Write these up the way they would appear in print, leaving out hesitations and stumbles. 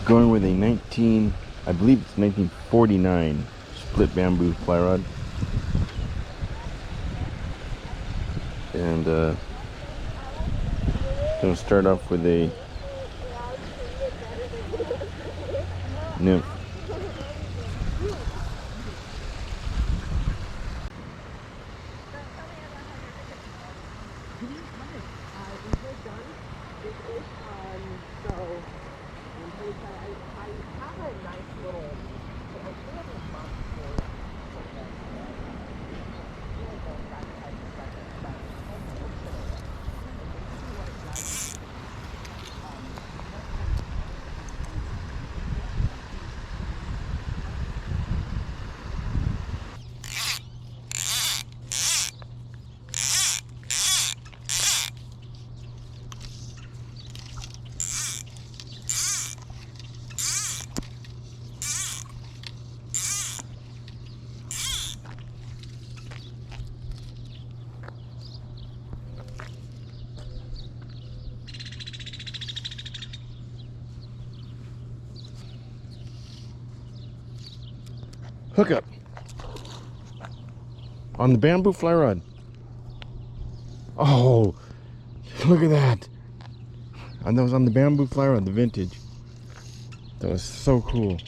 Going with a I believe it's 1949 split bamboo fly rod. And gonna start off with a nymph. Hook up on the bamboo fly rod. Oh, look at that. And that was on the bamboo fly rod, the vintage. That was so cool.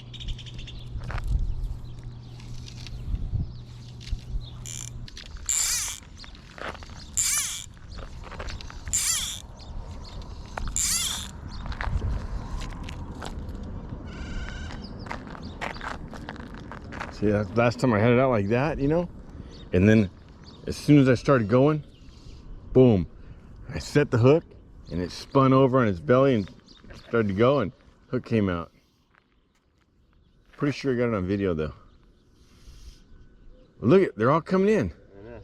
See, that's last time I had it out like that, you know? And then as soon as I started going, boom, I set the hook and it spun over on its belly and started to go and hook came out. Pretty sure I got it on video though. Look at, they're all coming in. I know.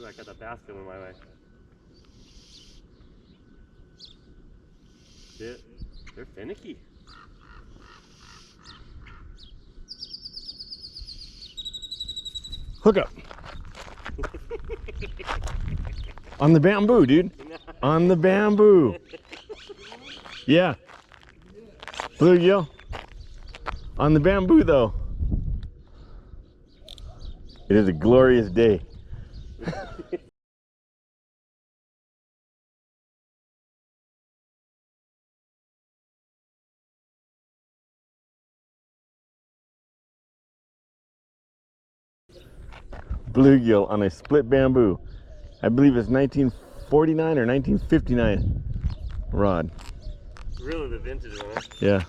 I got that bass coming my way. They're finicky. Hook up. On the bamboo, dude. On the bamboo. Yeah. Bluegill. On the bamboo, though. It is a glorious day. Bluegill on a split bamboo. I believe it's 1949 or 1959 rod. Really the vintage one, huh? Yeah.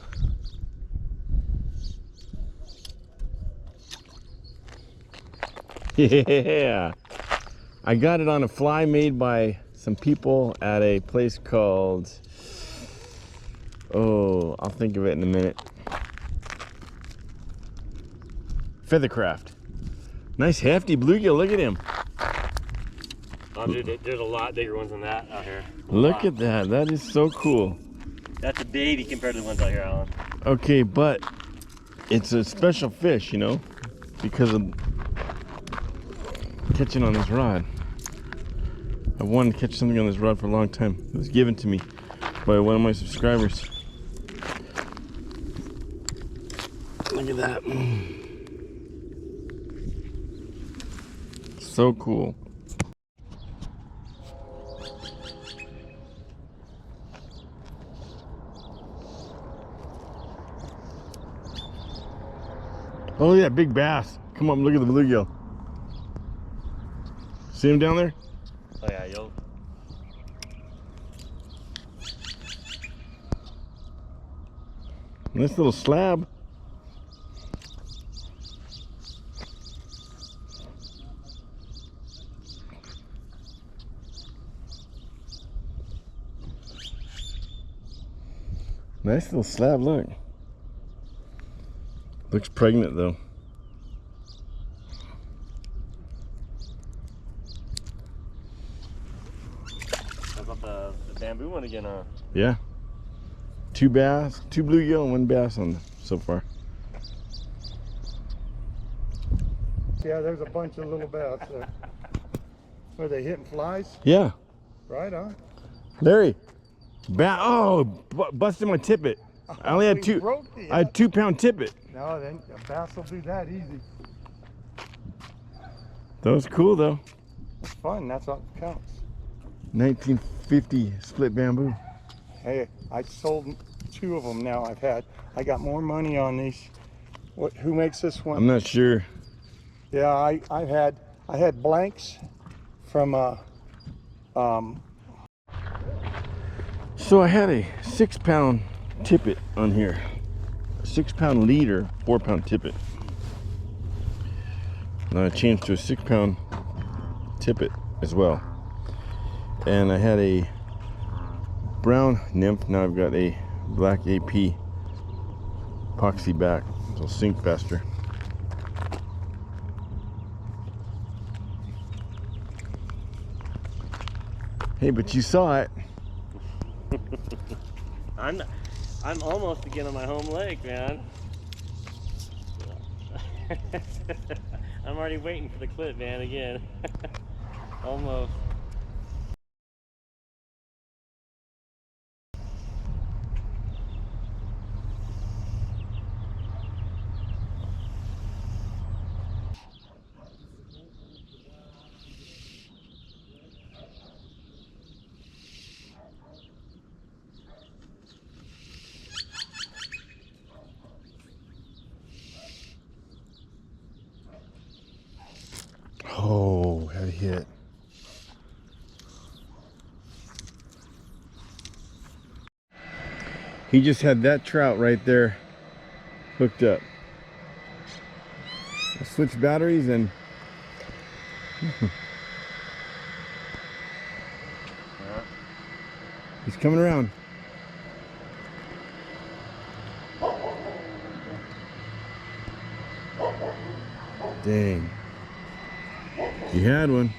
Yeah. I got it on a fly made by some people at a place called, oh, I'll think of it in a minute. Feathercraft. Nice hefty bluegill, look at him. Oh, dude, there's a lot bigger ones than that out here. Look at that, that is so cool. That's a baby compared to the ones out here, Alan. Okay, but it's a special fish, you know, because of catching on this rod. I wanted to catch something on this rod for a long time. It was given to me by one of my subscribers. Look at that. So cool. Oh yeah, big bass. Come on, look at the bluegill. See him down there? Oh yeah, yo. Nice little slab. Nice little slab, look. Looks pregnant though. How about the bamboo one again, huh? Yeah. 2 bass, 2 bluegill and 1 bass on so far. Yeah, there's a bunch of little bass there. Are they hitting flies? Yeah. Right on. Larry. Oh, busted my tippet. I only had two. I had 2 pound tippet. No, then a bass will do that easy. That was cool though. It's fun. That's what counts. 1950 split bamboo. Hey, I sold 2 of them now. I got more money on these. Who makes this one? I'm not sure. Yeah, I had blanks from So I had a 6 pound tippet on here. A 6 pound leader, 4 pound tippet. Now I changed to a 6 pound tippet as well. And I had a brown nymph. Now I've got a black AP epoxy back. It'll sink faster. Hey, but you saw it. I'm almost again on my home lake, man. I'm already waiting for the clip, man, again. Almost. Oh, had a hit. He just had that trout right there hooked up. I switched batteries and he's coming around. Dang. He had one.